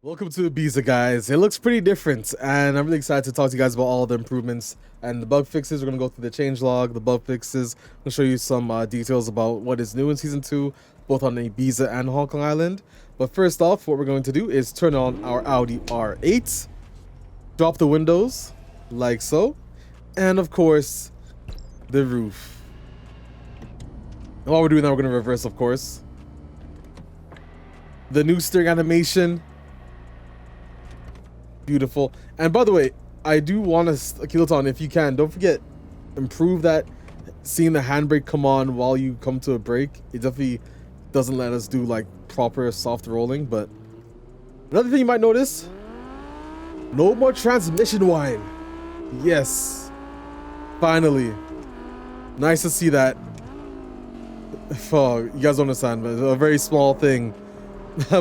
Welcome to Ibiza, guys. It looks pretty different, and I'm really excited to talk to you guys about all the improvements and the bug fixes. We're going to go through the changelog, the bug fixes. I'm going to show you some details about what is new in Season 2, both on Ibiza and Hong Kong Island. But first off, what we're going to do is turn on our Audi R8, drop the windows, like so, and of course, the roof. And while we're doing that, we're going to reverse, of course. The new steering animation. Beautiful. And by the way, I do want to, Kiloton, if you can, don't forget, improve that seeing the handbrake come on while you come to a brake. It definitely doesn't let us do like proper soft rolling. But another thing you might notice, no more transmission whine. Yes, finally, nice to see that. Oh, you guys don't understand, but it's a very small thing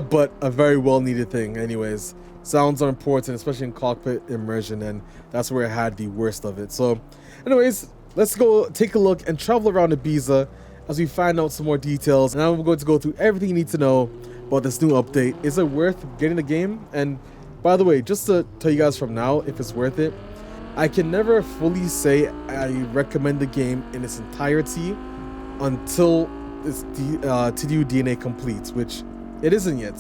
but a very well needed thing. Anyways, sounds are important, especially in cockpit immersion, and that's where I had the worst of it. So anyways, let's go take a look and travel around Ibiza as we find out some more details. And I'm going to go through everything you need to know about this new update. Is it worth getting the game? And by the way, just to tell you guys from now if it's worth it, I can never fully say I recommend the game in its entirety until this TDU DNA completes, which it isn't yet.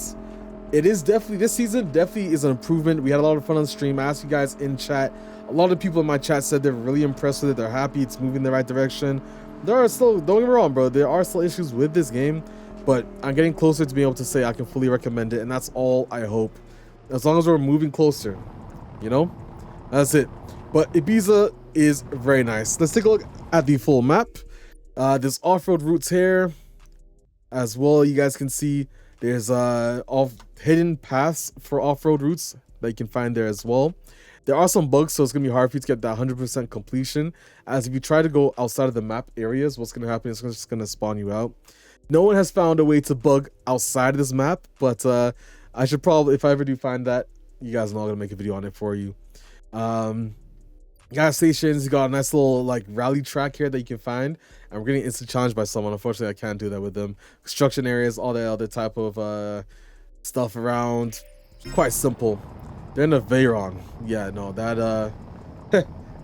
It is definitely, this season definitely is an improvement. We had a lot of fun on stream. I asked you guys in chat. A lot of people in my chat said they're really impressed with it. They're happy it's moving in the right direction. There are still, don't get me wrong, bro, there are still issues with this game, but I'm getting closer to being able to say I can fully recommend it, and that's all I hope. As long as we're moving closer, you know? That's it. But Ibiza is very nice. Let's take a look at the full map. There's off-road routes here as well. You guys can see there's hidden paths for off-road routes that you can find there as well. There are some bugs, so it's going to be hard for you to get that 100% completion, as if you try to go outside of the map areas, what's going to happen is it's just going to spawn you out. No one has found a way to bug outside of this map, but I should probably, if I ever do find that, you guys know I'm going to make a video on it for you. Gas stations, you got a nice little like rally track here that you can find, and we're getting instant challenged by someone. Unfortunately, I can't do that with them. Construction areas, all that other type of stuff around. Quite simple. They're in a Veyron. Yeah, no, that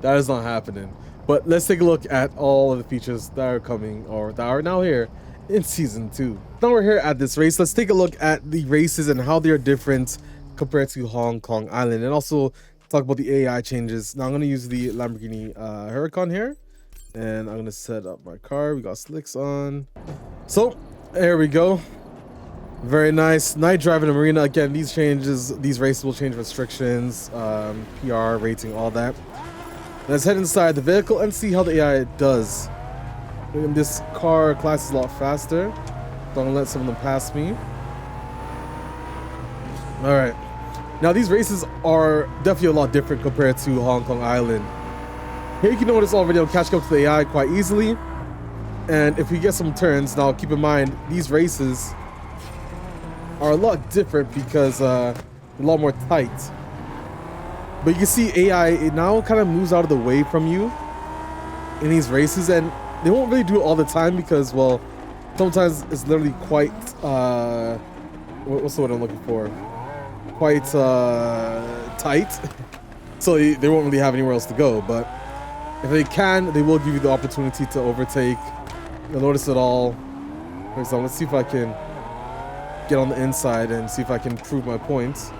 that is not happening. But let's take a look at all of the features that are coming, or that are now here in Season 2. Now we're here at this race. Let's take a look at the races and how they're different compared to Hong Kong Island, and also talk about the AI changes. Now I'm going to use the Lamborghini Huracan here, and I'm going to set up my car. We got slicks on. So there we go. Very nice. Night driving in Marina. Again, these changes, these races will change restrictions, PR, rating, all that. Let's head inside the vehicle and see how the AI does. And this car class is a lot faster. Don't let some of them pass me. All right. Now these races are definitely a lot different compared to Hong Kong Island. Here you can notice already I'm catching up to the AI quite easily. And if we get some turns, now keep in mind these races are a lot different because a lot more tight. But you can see AI, it now kind of moves out of the way from you in these races, and they won't really do it all the time because, well, sometimes it's literally quite what's the word I'm looking for? Quite tight, so they won't really have anywhere else to go. But if they can, they will give you the opportunity to overtake. You'll notice it all. For example, let's see if I can get on the inside and see if I can prove my points.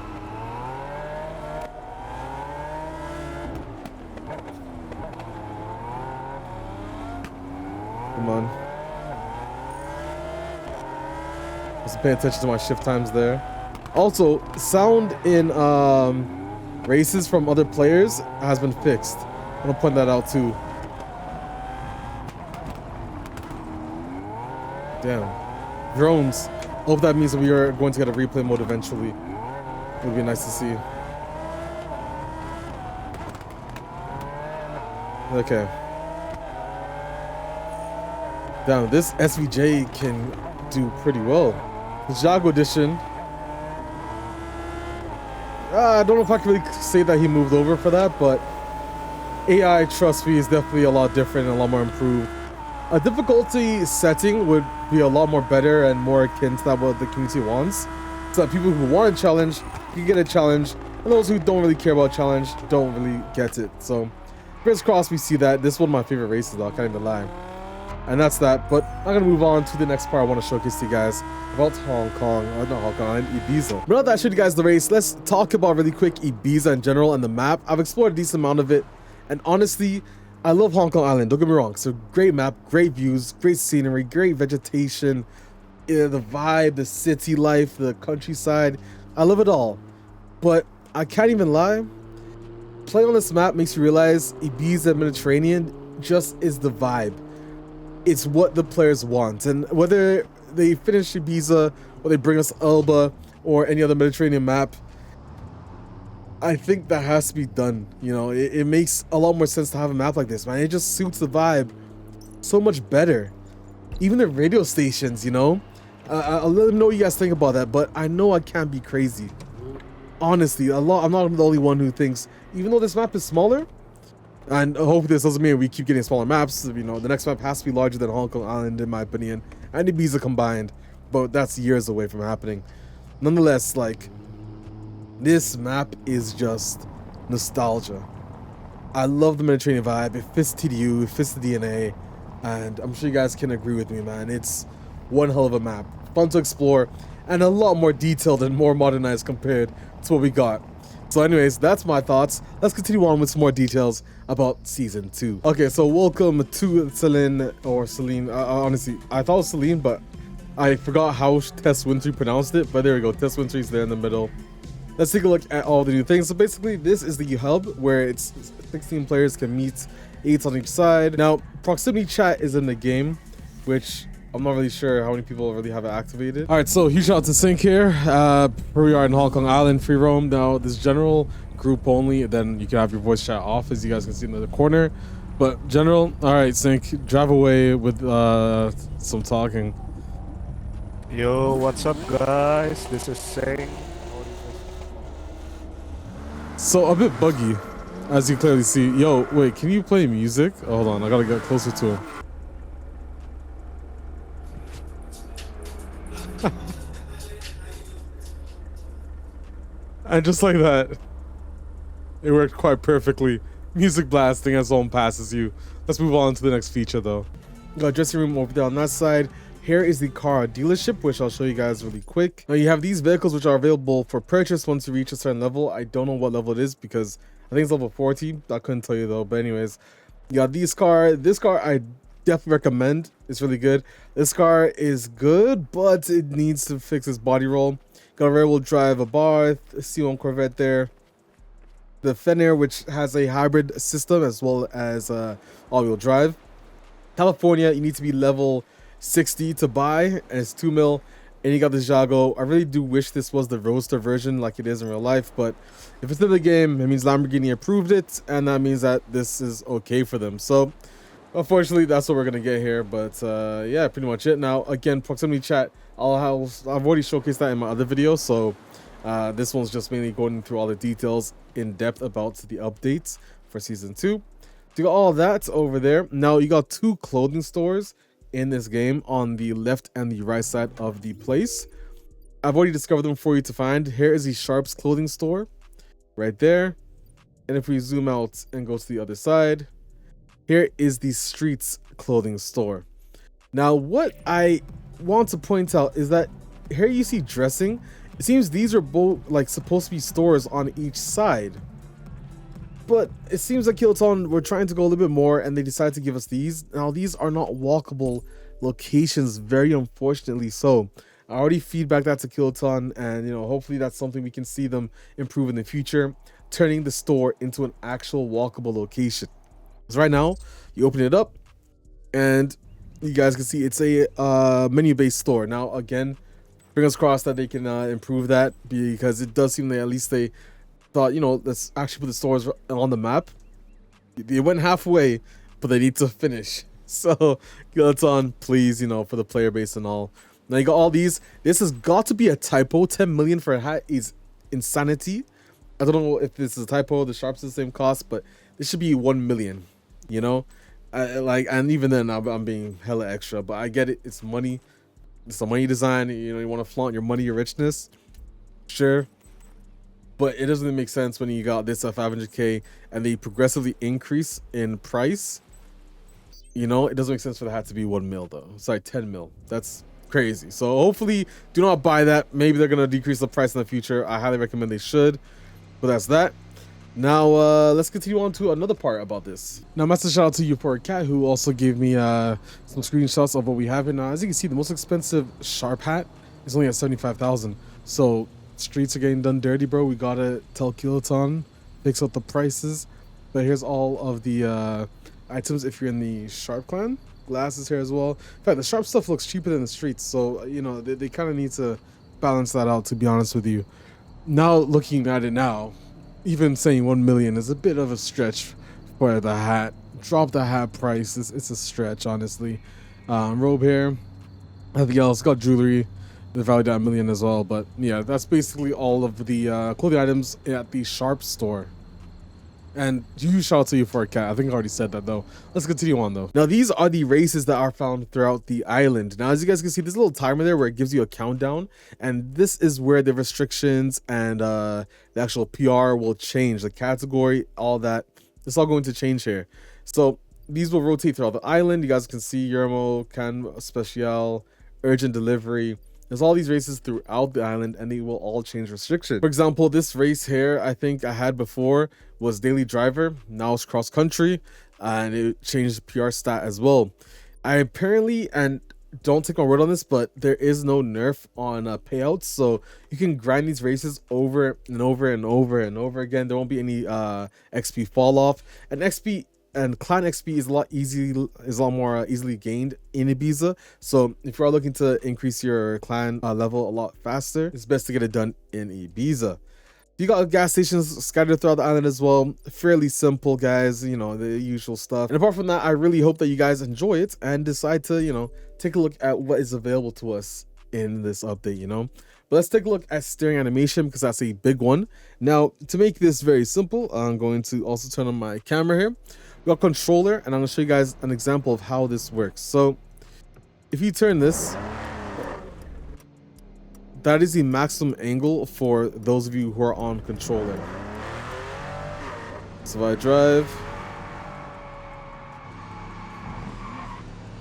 Come on. Just pay attention to my shift times there. Also, sound in races from other players has been fixed. I'm gonna point that out too. Damn. Drones. Hope that means that we are going to get a replay mode eventually. It would be nice to see. Okay. Damn, this SVJ can do pretty well. The Jago edition. I don't know if I can really say that he moved over for that, but AI, trust me, is definitely a lot different and a lot more improved. A difficulty setting would be a lot more better and more akin to that what the community wants, so that people who want a challenge you get a challenge, and those who don't really care about challenge don't really get it. So fingers crossed we see that. This is one of my favorite races though, I can't even lie. And that's that. But I'm gonna move on to the next part I want to showcase to you guys about Hong Kong, or not Hong Kong, Ibiza. But now that I showed you guys the race, let's talk about really quick Ibiza in general and the map. I've explored a decent amount of it, and honestly, I love Hong Kong Island, don't get me wrong. It's a great map, great views, great scenery, great vegetation, the vibe, the city life, the countryside. I love it all. But I can't even lie, playing on this map makes you realize Ibiza Mediterranean just is the vibe. It's what the players want, and whether they finish Ibiza or they bring us Elba or any other Mediterranean map, I think that has to be done. You know, it makes a lot more sense to have a map like this, man. It just suits the vibe so much better. Even the radio stations, you know, I'll let them know what you guys think about that, but I know I can't be crazy. Honestly, I'm not the only one who thinks, even though this map is smaller, and hopefully this doesn't mean we keep getting smaller maps. You know, the next map has to be larger than Hong Kong Island, in my opinion, and Ibiza combined, but that's years away from happening. Nonetheless, like, this map is just nostalgia. I love the Mediterranean vibe. It fits TDU, it fits the DNA, and I'm sure you guys can agree with me, man. It's one hell of a map, fun to explore, and a lot more detailed and more modernized compared to what we got. So anyways, that's my thoughts. Let's continue on with some more details about Season 2. Okay, so welcome to Selene, or Selene. Honestly, I thought it was Selene, but I forgot how Tess Wintry pronounced it. But there we go, Tess Wintry's there in the middle. Let's take a look at all the new things. So basically, this is the hub where it's 16 players can meet, 8 on each side. Now, proximity chat is in the game, which I'm not really sure how many people really have it activated. All right, so huge shout out to Sync here. Here we are in Hong Kong Island, free roam. Now, this general group only, then you can have your voice chat off, as you guys can see in the corner. But general, all right, Sync, drive away with some talking. Yo, what's up, guys? This is Sing. So a bit buggy, as you clearly see. Yo, wait, can you play music? Oh, hold on, I gotta get closer to him. And just like that, it worked quite perfectly. Music blasting as someone passes you. Let's move on to the next feature though. Got dressing room over there on that side. Here is the car dealership, which I'll show you guys really quick. Now you have these vehicles which are available for purchase once you reach a certain level. I don't know what level it is because I think it's level 40. I couldn't tell you though. But anyways, you got this car I definitely recommend. It's really good. This car is good, but it needs to fix its body roll. Got a rear-wheel drive Abarth, a C1 Corvette there. The Fenrir, which has a hybrid system as well as all-wheel drive. California, you need to be level 60 to buy, and it's 2 mil. And you got the Jago. I really do wish this was the Roadster version like it is in real life, but if it's in the game, it means Lamborghini approved it, and that means that this is okay for them. So unfortunately, that's what we're gonna get here. But yeah, pretty much it. Now again, proximity chat, I've already showcased that in my other video, so this one's just mainly going through all the details in depth about the updates for Season 2. So you got all that over there. Now you got 2 clothing stores in this game on the left and the right side of the place. I've already discovered them for you to find. Here is the Sharps clothing store right there, and if we zoom out and go to the other side, here is the Streets clothing store. Now what I want to point out is that here you see dressing. It seems these are both like supposed to be stores on each side, but it seems like Kiloton were trying to go a little bit more and they decided to give us these. Now these are not walkable locations, very unfortunately. So I already feedback that to Kiloton, and you know, hopefully that's something we can see them improve in the future, turning the store into an actual walkable location. Because right now you open it up and you guys can see it's a menu-based store. Now again, fingers crossed that they can improve that, because it does seem that at least they thought, you know, let's actually put the stores on the map. They went halfway, but they need to finish. So Kiloton, please, you know, for the player base and all. Now you got all these. This has got to be a typo. 10 million for a hat is insanity. I don't know if this is a typo. The Sharps is the same cost, but this should be 1 million, you know. Like, and even then I'm being hella extra, but I get it. It's money. It's a money design. You know, you want to flaunt your money, your richness. Sure. but it doesn't make sense when you got this at 500k and they progressively increase in price. You know, it doesn't make sense for the hat to be 1 mil though. Sorry, 10 mil. That's crazy. So hopefully do not buy that. Maybe they're gonna decrease the price in the future. I highly recommend they should, but that's that. Now let's continue on to another part about this. Now, massive shout out to Uport Cat, who also gave me some screenshots of what we have here. Now, as you can see, the most expensive sharp hat is only at 75,000. So streets are getting done dirty, bro. We gotta tell Kiloton, fix up the prices. But here's all of the items if you're in the sharp clan. Glasses here as well. In fact, the sharp stuff looks cheaper than the streets, so you know they kind of need to balance that out, to be honest with you. Now looking at it now, even saying 1 million is a bit of a stretch for the hat. Drop the hat price. It's a stretch, honestly. Robe here. Everything else. Got jewelry. They're valued at 1 million as well. But yeah, that's basically all of the clothing items at the Sharp store. And huge shout out to you for a cat. I think I already said that though. Let's continue on though. Now these are the races that are found throughout the island. Now as you guys can see, there's a little timer there where it gives you a countdown, and this is where the restrictions and the actual PR will change. The category, all that, it's all going to change here. So these will rotate throughout the island. You guys can see Yermo, Can Special, Urgent Delivery. There's all these races throughout the island, and they will all change restrictions. For example, this race here, I think I had before, was Daily Driver. Now it's Cross Country, and it changed the PR stat as well. I apparently, and don't take my word on this, but there is no nerf on payouts, so you can grind these races over and over and over and over again. There won't be any XP fall off, and XP and clan XP is a lot more easily gained in Ibiza. So if you are looking to increase your clan level a lot faster, it's best to get it done in Ibiza. You got gas stations scattered throughout the island as well. Fairly simple, guys, you know, the usual stuff. And apart from that, I really hope that you guys enjoy it and decide to, you know, take a look at what is available to us in this update, you know. But let's take a look at steering animation, because that's a big one. Now, to make this very simple, I'm going to also turn on my camera here. We got controller, and I'm going to show you guys an example of how this works. So if you turn this, that is the maximum angle for those of you who are on controller. So if I drive,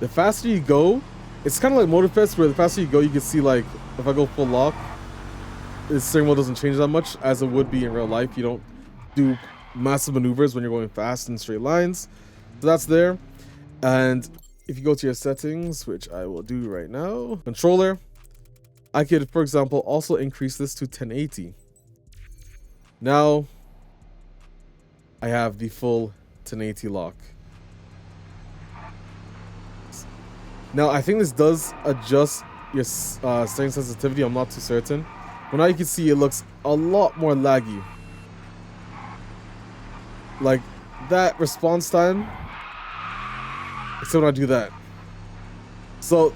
the faster you go, it's kind of like Motorfest, where the faster you go, you can see, like, if I go full lock, the steering wheel doesn't change that much as it would be in real life. You don't do massive maneuvers when you're going fast in straight lines. So that's there. And if you go to your settings, which I will do right now, controller, I could, for example, also increase this to 1080. Now I have the full 1080 lock. Now I think this does adjust your steering sensitivity. I'm not too certain, but now you can see it looks a lot more laggy. Like that response time, except when I do that. So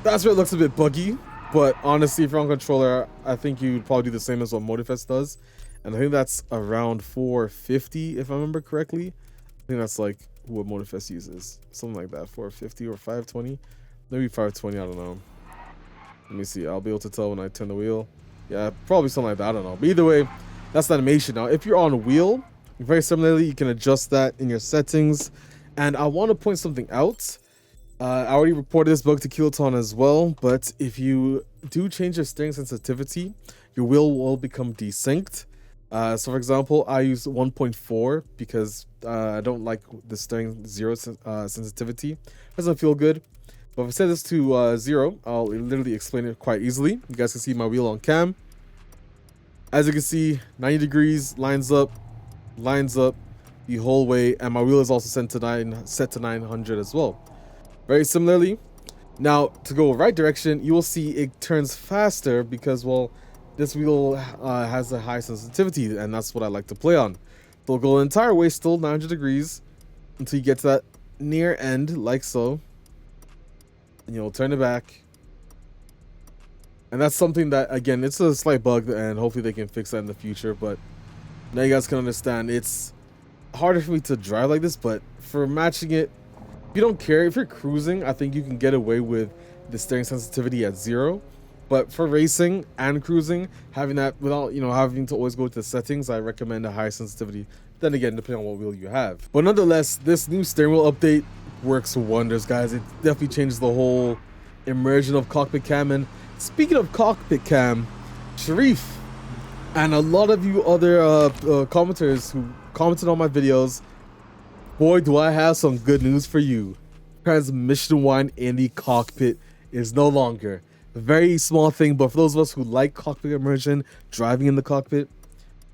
that's where it looks a bit buggy. But honestly, if you're on controller, I think you'd probably do the same as what Motorfest does. And I think that's around 450, if I remember correctly. I think that's like what Motorfest uses. Something like that, 450 or 520. Maybe 520, I don't know. Let me see, I'll be able to tell when I turn the wheel. Yeah, probably something like that, I don't know. But either way, that's the animation. Now, if you're on a wheel, very similarly, you can adjust that in your settings. And I want to point something out. I already reported this bug to Kiloton as well, but if you do change your steering sensitivity, your wheel will become desynced. So for example, I use 1.4 because I don't like the steering 0 sensitivity. Doesn't feel good. But if I set this to 0, I'll literally explain it quite easily. You guys can see my wheel on cam. As you can see, 90 degrees, lines up the whole way, and my wheel is also set to 900 as well. Very similarly, now to go right direction, you will see it turns faster because, well, this wheel has a high sensitivity, and that's what I like to play on. So it'll go the entire way, still 900 degrees, until you get to that near end, like so. And you'll turn it back. And that's something that, again, it's a slight bug, and hopefully they can fix that in the future. But now you guys can understand, it's harder for me to drive like this, but for matching it, if you don't care, if you're cruising, I think you can get away with the steering sensitivity at 0. But for racing and cruising, having that without, having to always go to the settings, I recommend a higher sensitivity. Then again, depending on what wheel you have. But nonetheless, this new steering wheel update works wonders, guys. It definitely changes the whole immersion of cockpit cam. And speaking of cockpit cam, Sharif and a lot of you other commenters who commented on my videos, boy, do I have some good news for you. Transmission wine in the cockpit is no longer a very small thing, but for those of us who like cockpit immersion, driving in the cockpit,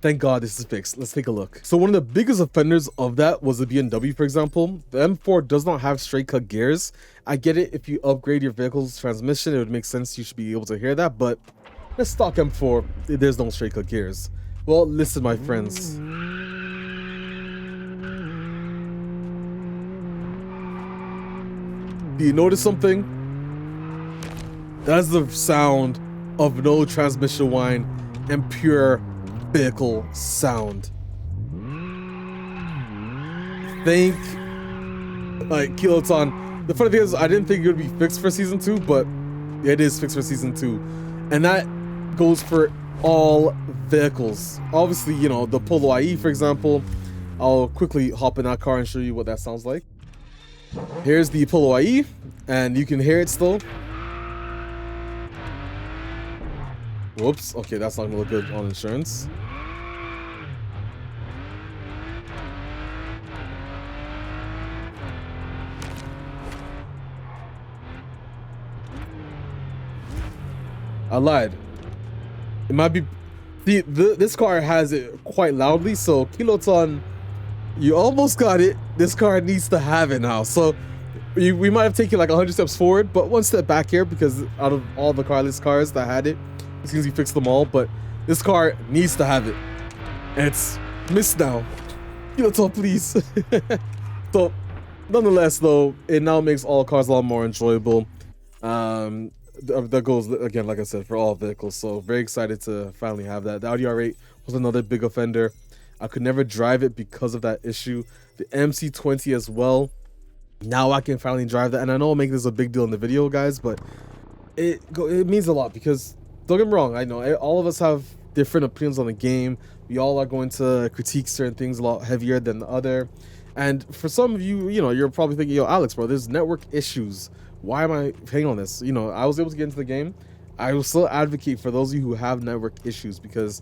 thank God this is fixed. Let's take a look. So one of the biggest offenders of that was the BMW, for example. The M4 does not have straight cut gears. I get it, if you upgrade your vehicle's transmission, it would make sense you should be able to hear that, but let's stock M4, there's no straight cut gears. Well, listen, my friends. Do you notice something? That's the sound of no transmission whine and pure vehicle sound. Think like Kiloton. The funny thing is, I didn't think it would be fixed for season 2, but it is fixed for season 2, and that goes for all vehicles. Obviously, the Polo IE, for example. I'll quickly hop in that car and show you what that sounds like. Here's the Polo IE, and you can hear it still. Whoops, okay, that's not gonna look good on insurance. I lied. It might be, this car has it quite loudly, so Kiloton, you almost got it. This car needs to have it now. So we might have taken like 100 steps forward, but one step back here, because out of all the carless cars that had it seems we fixed them all, but this car needs to have it. And it's missed now. Kiloton, please. So nonetheless, though, it now makes all cars a lot more enjoyable. That goes, again, like I said, for all vehicles. So very excited to finally have that. The Audi R8 was another big offender. I could never drive it because of that issue. The MC20 as well. Now I can finally drive that, and I know I'll make this a big deal in the video, guys, but it means a lot, because don't get me wrong, I know all of us have different opinions on the game. We all are going to critique certain things a lot heavier than the other, and for some of you, you're probably thinking, yo, Alex, bro, there's network issues. Why am I paying on this? I was able to get into the game. I will still advocate for those of you who have network issues, because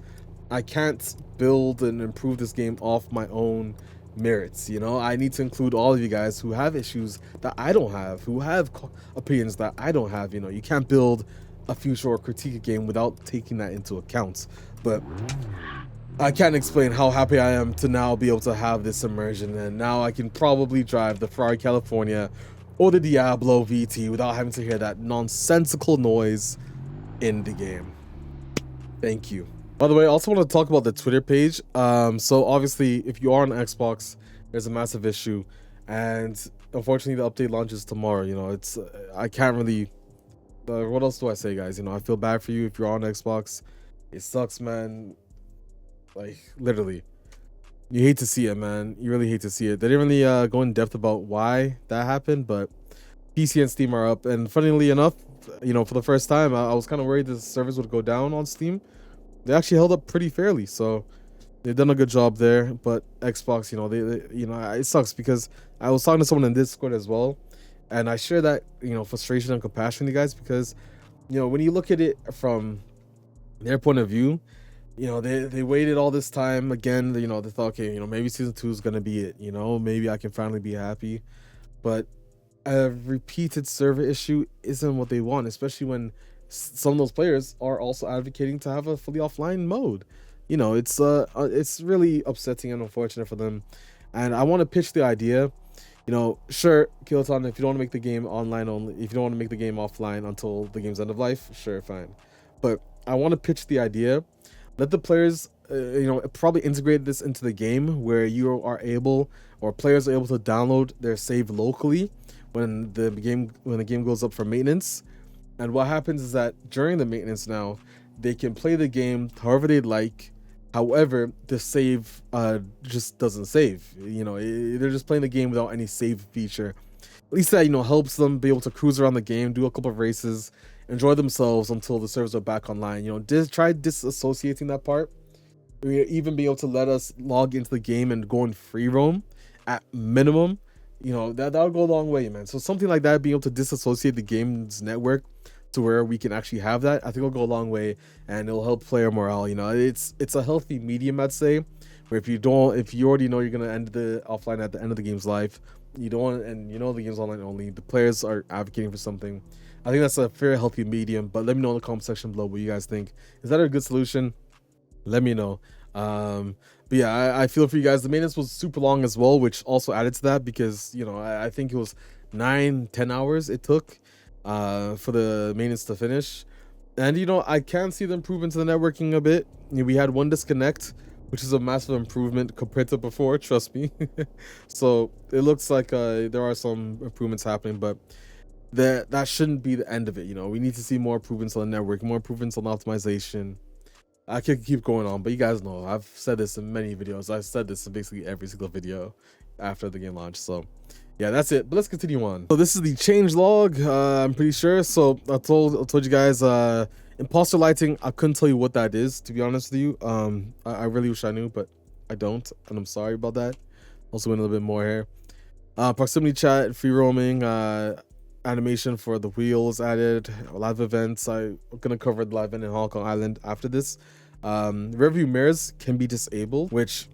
I can't build and improve this game off my own merits. I need to include all of you guys who have issues that I don't have, who have opinions that I don't have. You can't build a future or critique a game without taking that into account. But I can't explain how happy I am to now be able to have this immersion, and now I can probably drive the Ferrari California or the Diablo VT without having to hear that nonsensical noise in the game. Thank you. By the way, I also want to talk about the Twitter page. So obviously, if you are on Xbox, there's a massive issue, and unfortunately, the update launches tomorrow. It's I can't really. What else do I say, guys? I feel bad for you if you're on Xbox. It sucks, man. Like, literally, you hate to see it, man. You really hate to see it. They didn't really go in depth about why that happened, but PC and Steam are up. And funnily enough, for the first time, I was kind of worried the service would go down on Steam. They actually held up pretty fairly, so they've done a good job there. But Xbox, they it sucks, because I was talking to someone in Discord as well, and I share that frustration and compassion, you guys, because when you look at it from their point of view, they waited all this time. Again, they thought, okay, maybe season 2 is gonna be it. Maybe I can finally be happy, but a repeated server issue isn't what they want, especially when some of those players are also advocating to have a fully offline mode. It's really upsetting and unfortunate for them. And I want to pitch the idea. Sure, Kiloton, if you don't want to make the game online only, if you don't want to make the game offline until the game's end of life, sure, fine. But I want to pitch the idea. Let the players, probably integrate this into the game, where you are able, or players are able to download their save locally when the game goes up for maintenance. And what happens is that during the maintenance now, they can play the game however they'd like. However, the save just doesn't save. They're just playing the game without any save feature. At least that, helps them be able to cruise around the game, do a couple of races, enjoy themselves until the servers are back online. You know, try disassociating that part. Even be able to let us log into the game and go in free roam at minimum. You know, that'll go a long way, man. So something like that, being able to disassociate the game's network to where we can actually have that, I think it'll go a long way, and it'll help player morale. You know, it's a healthy medium, I'd say, where if you already know you're gonna end the offline at the end of the game's life, you don't want, and you know the game's online only, the players are advocating for something. I think that's a fair, healthy medium. But let me know in the comment section below what you guys think. Is that a good solution? Let me know. But yeah, I feel for you guys. The maintenance was super long as well, which also added to that, because you know, I think it was 9-10 hours it took for the maintenance to finish. And you know, I can see the improvement to the networking a bit. You know, we had one disconnect, which is a massive improvement compared to before, trust me. So it looks like there are some improvements happening, but that shouldn't be the end of it. You know, we need to see more improvements on the network, more improvements on optimization. I could keep going on, but you guys know I've said this in many videos. I've said this in basically every single video after the game launch. So yeah, that's it. But let's continue on. So this is the change log, I'm pretty sure. So I told you guys, imposter lighting, I couldn't tell you what that is, to be honest with you. I really wish I knew, but I don't, and I'm sorry about that. Also went a little bit more here. Proximity chat, free roaming, animation for the wheels added, live events. I'm gonna cover the live event in Hong Kong Island after this. Rear view mirrors can be disabled, which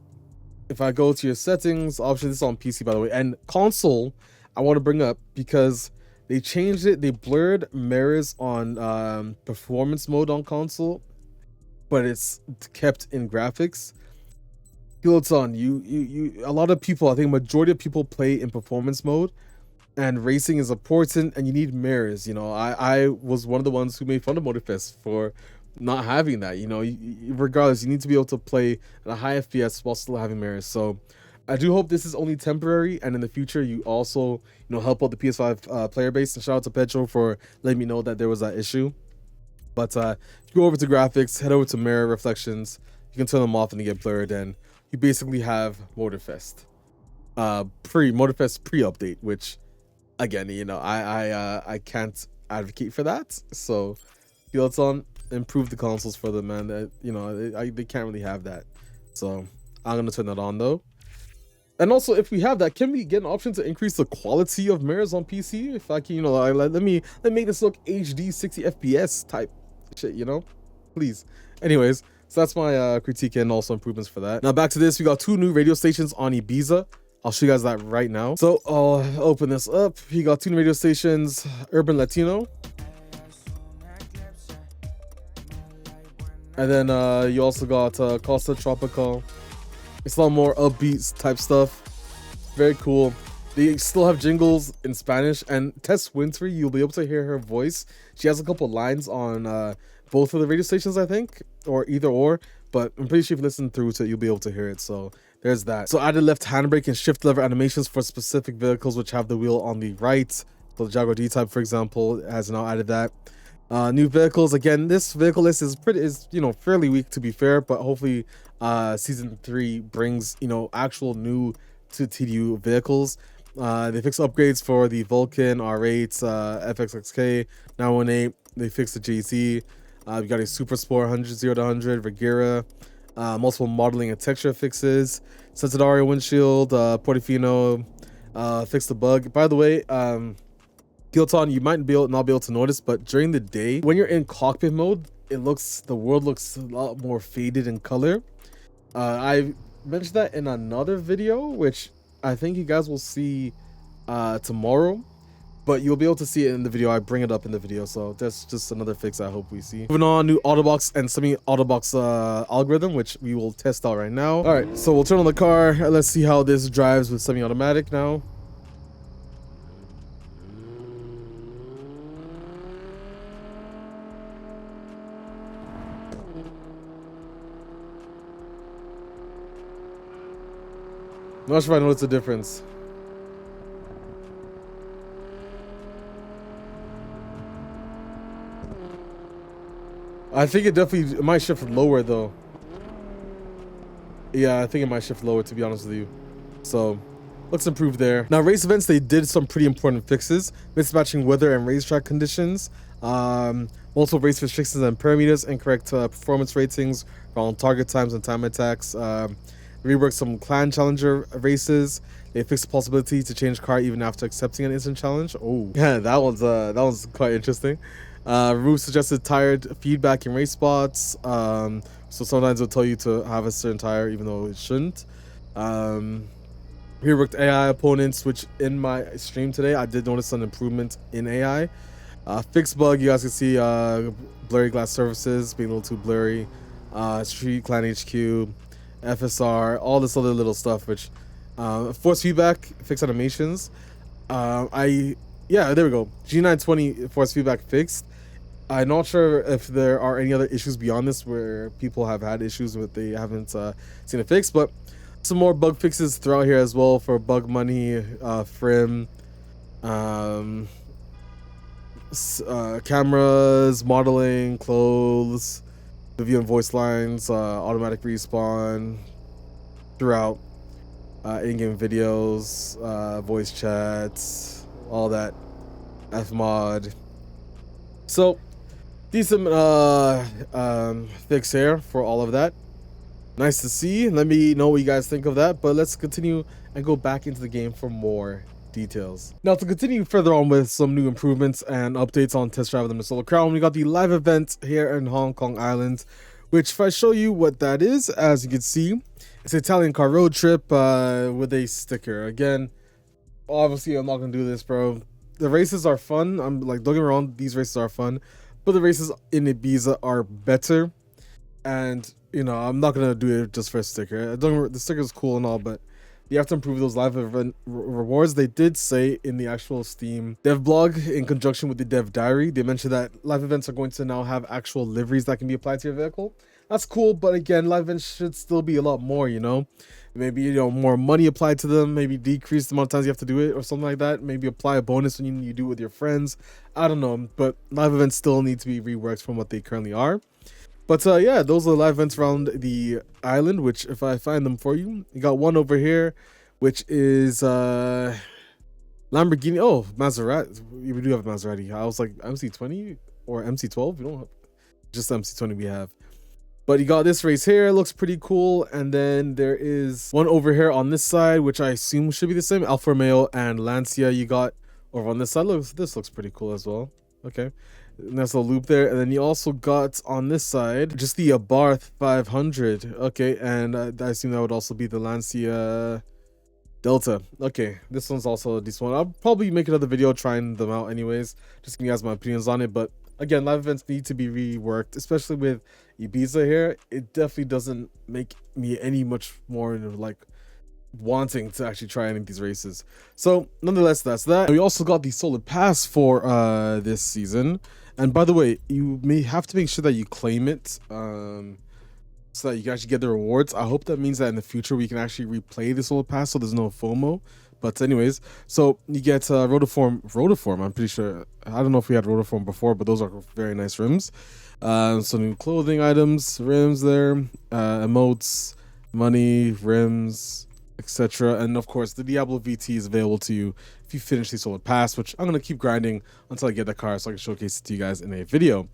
if I go to your settings option, this is on PC by the way, and console, I want to bring up because they changed it. They blurred mirrors on performance mode on console, but it's kept in graphics. It's on you a lot of people, I think majority of people play in performance mode, and racing is important, and you need mirrors. You know, I was one of the ones who made fun of Motorfest for not having that. You know, regardless, you need to be able to play at a high FPS while still having mirrors. So I do hope this is only temporary, and in the future you also, you know, help out the PS5 player base. And shout out to Petro for letting me know that there was that issue. But if you go over to graphics, head over to mirror reflections, you can turn them off and they get blurred, and you basically have Motorfest pre-update, which again, you know, I can't advocate for that. So feel it's on, improve the consoles for them, man. That, you know, they can't really have that. So I'm gonna turn that on though. And also, if we have that, can we get an option to increase the quality of mirrors on PC? If I can, you know, let me make this look HD 60 FPS type shit, you know, please. Anyways, so that's my critique and also improvements for that. Now back to this, we got 2 new radio stations on Ibiza. I'll show you guys that right now. So I'll open this up. You got 2 new radio stations, Urban Latino. And then you also got Costa Tropical. It's a lot more upbeat type stuff. Very cool. They still have jingles in Spanish, and Tess Wintry, you'll be able to hear her voice. She has a couple lines on both of the radio stations, I think, or either or, but I'm pretty sure if you listen through to it, you'll be able to hear it. So there's that. So added left handbrake and shift lever animations for specific vehicles which have the wheel on the right. So the Jaguar D-Type, for example, has now added that. New vehicles, again, this vehicle list is you know, fairly weak, to be fair, but hopefully season 3 brings, you know, actual new to TDU vehicles. They fixed upgrades for the Vulcan, R8, FXXK, 918. They fixed the JZ. We got a Super Sport 100, 0 to 100, Regera, multiple modeling and texture fixes, Centenario windshield, Portofino fixed the bug. By the way, Gilton, you might not be able to notice, but during the day, when you're in cockpit mode, the world looks a lot more faded in color. I mentioned that in another video, which I think you guys will see tomorrow, but you'll be able to see it in the video. I bring it up in the video, so that's just another fix I hope we see. Moving on, new Autobox and semi-Autobox algorithm, which we will test out right now. All right, so we'll turn on the car. Let's see how this drives with semi-automatic now. I'm not sure if I noticed the difference. I think it might shift lower though. Yeah, I think it might shift lower, to be honest with you. So let's improve there. Now race events, they did some pretty important fixes, mismatching weather and racetrack conditions. Multiple race restrictions and parameters, incorrect performance ratings, wrong target times and time attacks. Reworked some clan challenger races. They fixed the possibility to change car even after accepting an instant challenge. Oh, yeah, that was quite interesting. Removed suggested tire feedback in race spots. So sometimes it'll tell you to have a certain tire even though it shouldn't. Reworked AI opponents, which in my stream today I did notice an improvement in AI. Fixed bug, you guys can see blurry glass surfaces being a little too blurry. Street Clan HQ, FSR, all this other little stuff, which force feedback, fixed animations. Yeah, there we go. G920 force feedback fixed. I'm not sure if there are any other issues beyond this where people have had issues with they haven't seen it fixed, but some more bug fixes throughout here as well for bug money, Frim, cameras, modeling, clothes, video and voice lines, automatic respawn throughout, in-game videos, voice chats, all that, Fmod. So decent fix here for all of that. Nice to see. Let me know what you guys think of that, but let's continue and go back into the game for more details. Now, to continue further on with some new improvements and updates on Test Drive of the Missile Crown, we got the live event here in Hong Kong Island, which if I show you what that is, as you can see, it's an Italian car road trip with a sticker. Again, obviously I'm not gonna do this, bro. The races are fun. I'm like, don't get me wrong, these races are fun, but the races in Ibiza are better. And you know, I'm not gonna do it just for a sticker. The sticker is cool and all, but you have to improve those live event rewards. They did say in the actual Steam dev blog, in conjunction with the dev diary, they mentioned that live events are going to now have actual liveries that can be applied to your vehicle. That's cool, but again, live events should still be a lot more, you know? Maybe, you know, more money applied to them, maybe decrease the amount of times you have to do it or something like that. Maybe apply a bonus when you do it with your friends. I don't know, but live events still need to be reworked from what they currently are. But yeah, those are the live events around the island, which if I find them for you, you got one over here, which is Lamborghini. Oh, Maserati. We do have a Maserati. I was like MC20 or MC12. We don't have just MC20 we have. But you got this race here, looks pretty cool. And then there is one over here on this side, which I assume should be the same. Alfa Romeo and Lancia you got over on this side. This looks pretty cool as well. Okay. Nice little loop there. And then you also got on this side just the Abarth 500. Okay, and I assume that would also be the Lancia Delta. Okay, this one's also a decent one. I'll probably make another video trying them out anyways, just giving you guys my opinions on it. But again, live events need to be reworked, especially with Ibiza here. It definitely doesn't make me any much more like wanting to actually try any of these races. So nonetheless, that's that. We also got the solid pass for this season. And by the way, you may have to make sure that you claim it so that you can actually get the rewards. I hope that means that in the future we can actually replay this solid pass so there's no FOMO. But anyways, so you get rotiform. I'm pretty sure, I don't know if we had rotiform before, but those are very nice rims. So new clothing items, rims there, emotes, money, rims, etc. And of course the Diablo VT is available to you if you finish the solid pass, which I'm going to keep grinding until I get the car so I can showcase it to you guys in a video.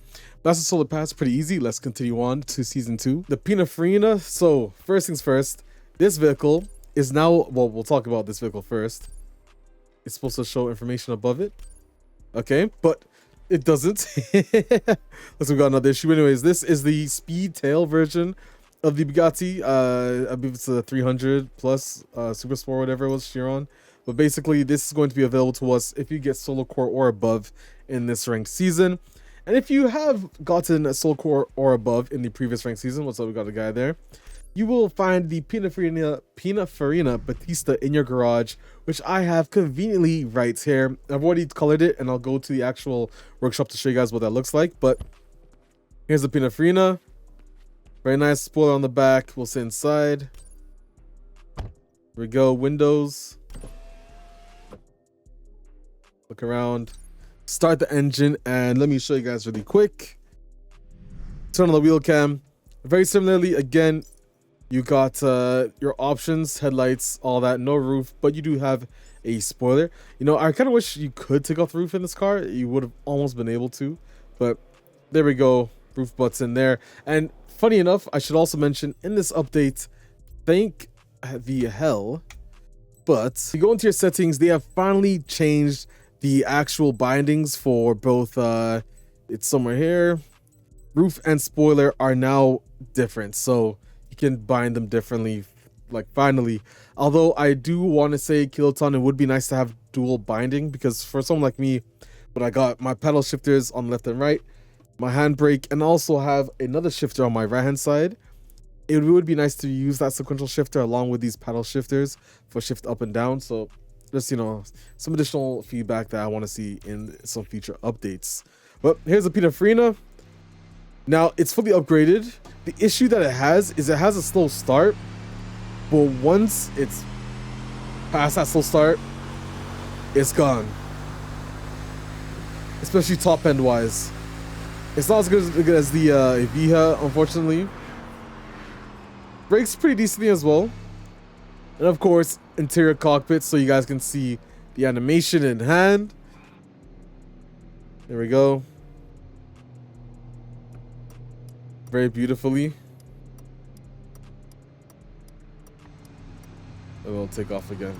That's the solid pass, pretty easy. Let's continue on to season 2, the Pininfarina. So first things first, this vehicle is now, well, we'll talk about this vehicle first. It's supposed to show information above it, okay, but it doesn't. Let's we got another issue. Anyways, this is the speed tail version of the Bugatti. I believe it's a 300 plus Super Sport, whatever it was, Chiron. But basically, this is going to be available to us if you get Solo Core or above in this ranked season. And if you have gotten a Solo Core or above in the previous ranked season, what's up, we got a guy there, you will find the Pininfarina Battista in your garage, which I have conveniently right here. I've already colored it, and I'll go to the actual workshop to show you guys what that looks like. But here's the Pininfarina. Very nice spoiler on the back. We'll sit inside. Here we go. Windows. Look around. Start the engine, and let me show you guys really quick. Turn on the wheel cam. Very similarly, again, you got your options, headlights, all that. No roof, but you do have a spoiler. You know, I kind of wish you could take off the roof in this car. You would have almost been able to, But there we go, roof butts in there. And funny enough, I should also mention in this update, thank the hell, but if you go into your settings, they have finally changed the actual bindings for both, it's somewhere here, roof and spoiler are now different, so you can bind them differently, like finally. Although I do want to say, Kiloton, it would be nice to have dual binding, because for someone like me, when I got my pedal shifters on left and right, my handbrake, and also have another shifter on my right hand side, it would be nice to use that sequential shifter along with these paddle shifters for shift up and down. So just, you know, some additional feedback that I want to see in some future updates. But here's the Pininfarina. Now it's fully upgraded. The issue that it has is it has a slow start, but once it's past that slow start, it's gone. Especially top end wise. It's not as good as the Evissa, unfortunately. Brakes pretty decently as well. And of course, interior cockpit, so you guys can see the animation in hand. There we go. Very beautifully. And we'll take off again.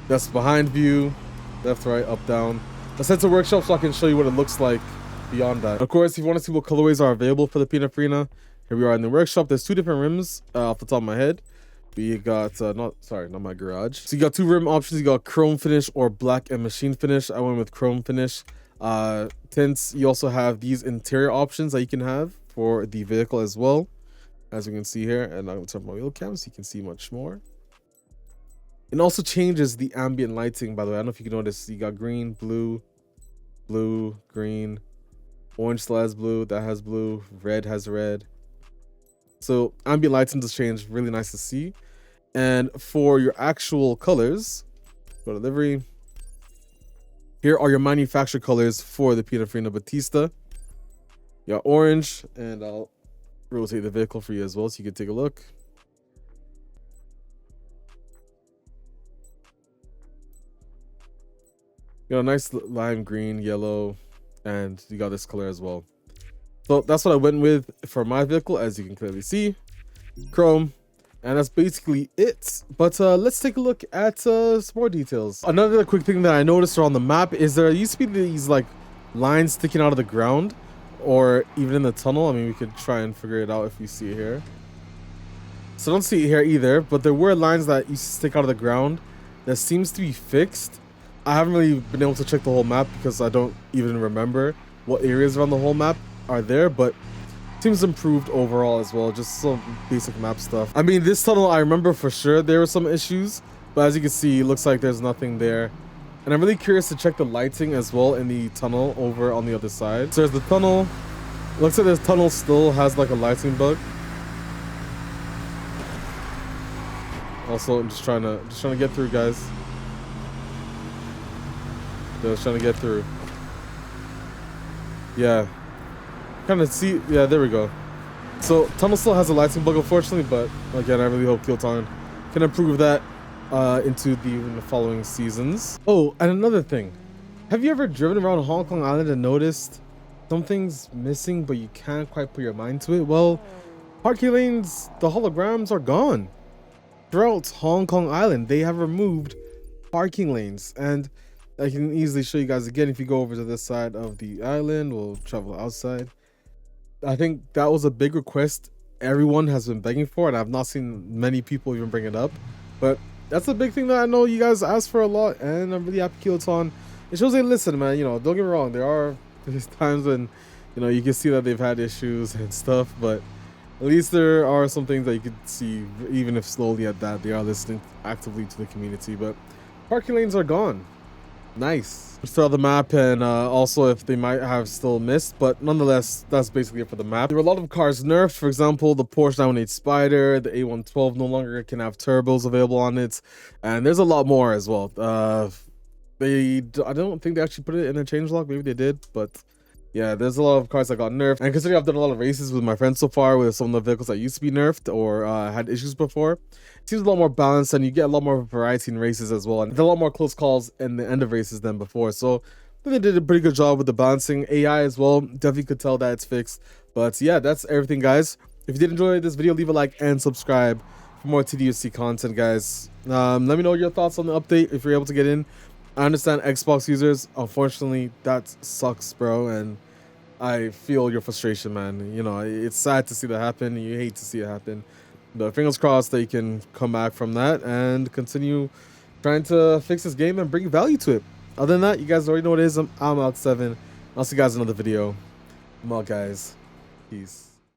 That's behind view. Left, right, up, down. Let's head to workshop so I can show you what it looks like beyond that. Of course, if you want to see what colorways are available for the Pininfarina, here we are in the workshop. There's two different rims off the top of my head. We got not my garage. So you got two rim options. You got chrome finish or black and machine finish. I went with chrome finish. Tints, you also have these interior options that you can have for the vehicle as well, as you can see here. And I'm gonna turn my wheel cam so you can see much more. It also changes the ambient lighting, by the way. I don't know if you can notice. You got green, blue, blue, green, orange still has blue, that has blue, red has red. So ambient lighting does change, really nice to see. And for your actual colors, go to livery. Here are your manufacturer colors for the Pininfarina Battista. You got orange, and I'll rotate the vehicle for you as well so you can take a look. You got a nice lime green, yellow, and you got this color as well. So that's what I went with for my vehicle, as you can clearly see. Chrome. And that's basically it. But let's take a look at some more details. Another quick thing that I noticed around the map is there used to be these like lines sticking out of the ground, or even in the tunnel. I mean, we could try and figure it out if you see it here. So I don't see it here either, but there were lines that used to stick out of the ground that seems to be fixed. I haven't really been able to check the whole map because I don't even remember what areas around the whole map are there, but seems improved overall as well. Just some basic map stuff. I mean, this tunnel, I remember for sure there were some issues, but as you can see, it looks like there's nothing there. And I'm really curious to check the lighting as well in the tunnel over on the other side. So there's the tunnel. Looks like this tunnel still has like a lighting bug. Also, I'm just trying to get through, guys. Just trying to get through. Yeah. Kind of see, yeah, there we go. So tunnel still has a lighting bug, unfortunately, but again, I really hope Kilton can improve that into the following seasons. Oh, and another thing, have you ever driven around Hong Kong Island and noticed something's missing, but you can't quite put your mind to it? Well, parking lanes, the holograms are gone. Throughout Hong Kong Island, they have removed parking lanes, and I can easily show you guys again. If you go over to this side of the island, we'll travel outside. I think that was a big request everyone has been begging for, and I've not seen many people even bring it up. But that's a big thing that I know you guys ask for a lot, and I'm really happy Kiloton. It shows they listen, man. You know, don't get me wrong. There's times when, you know, you can see that they've had issues and stuff, but at least there are some things that you could see, even if slowly at that, they are listening actively to the community. But parking lanes are gone. Nice. Throughout the map, and also if they might have still missed, but nonetheless, that's basically it for the map. There were a lot of cars nerfed. For example, the Porsche 918 Spider, the A112 no longer can have turbos available on it, and there's a lot more as well. I don't think they actually put it in a changelog. Maybe they did, but yeah, there's a lot of cars that got nerfed. And considering I've done a lot of races with my friends so far with some of the vehicles that used to be nerfed or had issues before, it seems a lot more balanced, and you get a lot more variety in races as well. And there's a lot more close calls in the end of races than before. So think they did a pretty good job with the balancing. AI as well, definitely could tell that it's fixed. But yeah, that's everything, guys. If you did enjoy this video, leave a like and subscribe for more TDUC content, guys. Let me know your thoughts on the update if you're able to get in. I understand Xbox users, unfortunately, that sucks, bro, and I feel your frustration, man. You know, it's sad to see that happen. You hate to see it happen. But fingers crossed that you can come back from that and continue trying to fix this game and bring value to it. Other than that, you guys already know what it is. I'm out 7. I'll see you guys in another video. I'm out, guys. Peace.